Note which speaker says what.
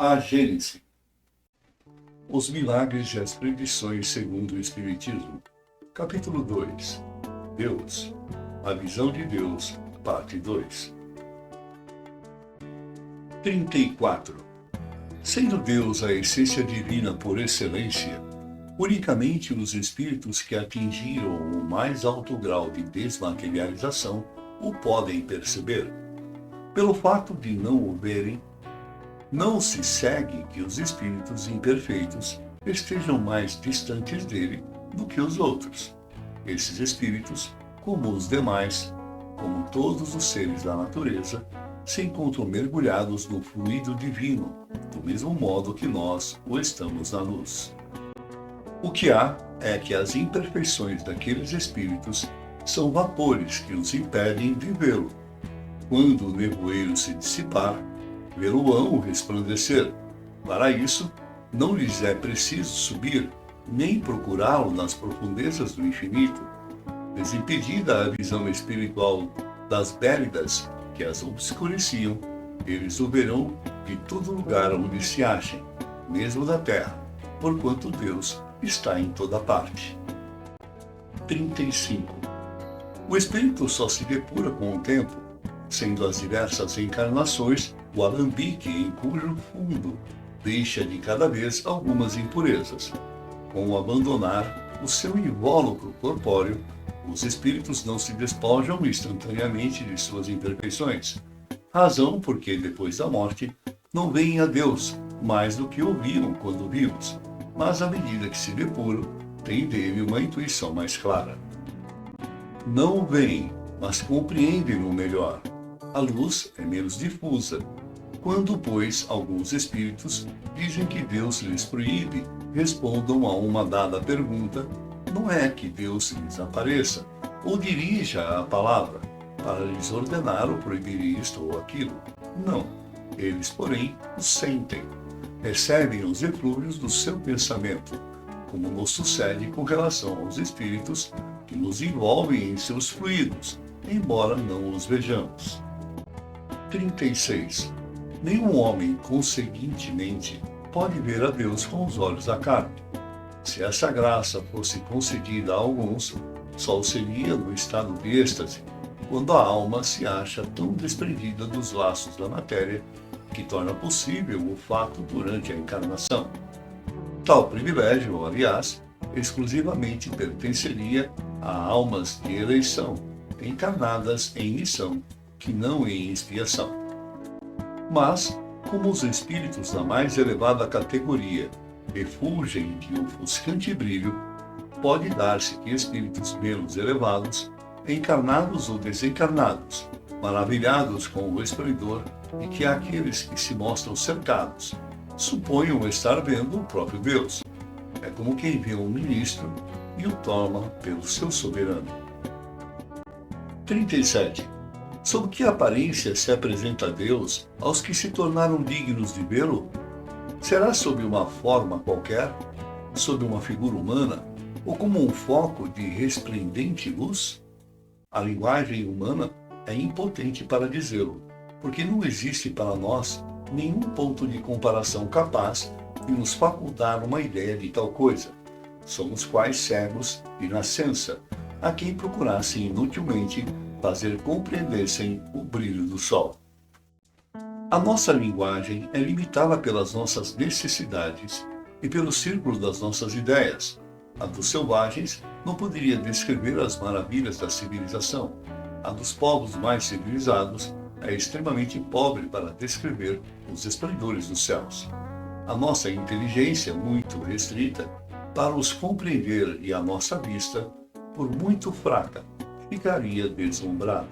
Speaker 1: A Gênese. Os milagres e as predições segundo o Espiritismo. Capítulo 2. Deus. A visão de Deus. Parte 2. 34. Sendo Deus a essência divina por excelência, unicamente os espíritos que atingiram o mais alto grau de desmaterialização o podem perceber. Pelo fato de não o verem, não se segue que os espíritos imperfeitos estejam mais distantes dele do que os outros. Esses espíritos, como os demais, como todos os seres da natureza, se encontram mergulhados no fluido divino, do mesmo modo que nós o estamos na luz. O que há é que as imperfeições daqueles espíritos são vapores que os impedem de vê-lo. Quando o nevoeiro se dissipar, vê-lo-ão resplandecer. Para isso, não lhes é preciso subir, nem procurá-lo nas profundezas do infinito. Desimpedida a visão espiritual das bélidas que as obscureciam, eles o verão de todo lugar onde se achem, mesmo da terra, porquanto Deus está em toda parte. 35. O espírito só se depura com o tempo, sendo as diversas encarnações o alambique em cujo fundo deixa de cada vez algumas impurezas. Com o abandonar o seu invólucro corpóreo, os espíritos não se despojam instantaneamente de suas imperfeições, razão porque depois da morte não veem a Deus mais do que ouviram quando vivos, mas à medida que se depuram, têm dele uma intuição mais clara. Não o veem, mas compreendem-no melhor. A luz é menos difusa. Quando, pois, alguns espíritos dizem que Deus lhes proíbe, respondam a uma dada pergunta, não é que Deus lhes apareça ou dirija a palavra para lhes ordenar ou proibir isto ou aquilo. Não. Eles, porém, o sentem. Recebem os eflúvios do seu pensamento, como nos sucede com relação aos espíritos que nos envolvem em seus fluidos, embora não os vejamos. 36. Nenhum homem, conseguintemente, pode ver a Deus com os olhos da carne. Se essa graça fosse concedida a alguns, só seria no estado de êxtase, quando a alma se acha tão desprendida dos laços da matéria que torna possível o fato durante a encarnação. Tal privilégio, aliás, exclusivamente pertenceria a almas de eleição, encarnadas em missão, que não em expiação. Mas, como os espíritos da mais elevada categoria refulgem de ofuscante brilho, pode dar-se que espíritos menos elevados, encarnados ou desencarnados, maravilhados com o esplendor e que aqueles que se mostram cercados suponham estar vendo o próprio Deus. É como quem vê um ministro e o toma pelo seu soberano. 37. Sob que aparência se apresenta Deus aos que se tornaram dignos de vê-lo? Será sob uma forma qualquer, sob uma figura humana, ou como um foco de resplendente luz? A linguagem humana é impotente para dizê-lo, porque não existe para nós nenhum ponto de comparação capaz de nos facultar uma ideia de tal coisa. Somos quais cegos de nascença, a quem procurassem inutilmente fazer compreendessem o brilho do sol. A nossa linguagem é limitada pelas nossas necessidades e pelo círculo das nossas ideias. A dos selvagens não poderia descrever as maravilhas da civilização. A dos povos mais civilizados é extremamente pobre para descrever os esplendores dos céus. A nossa inteligência é muito restrita para os compreender e a nossa vista, por muito fraca, ficaria deslumbrada.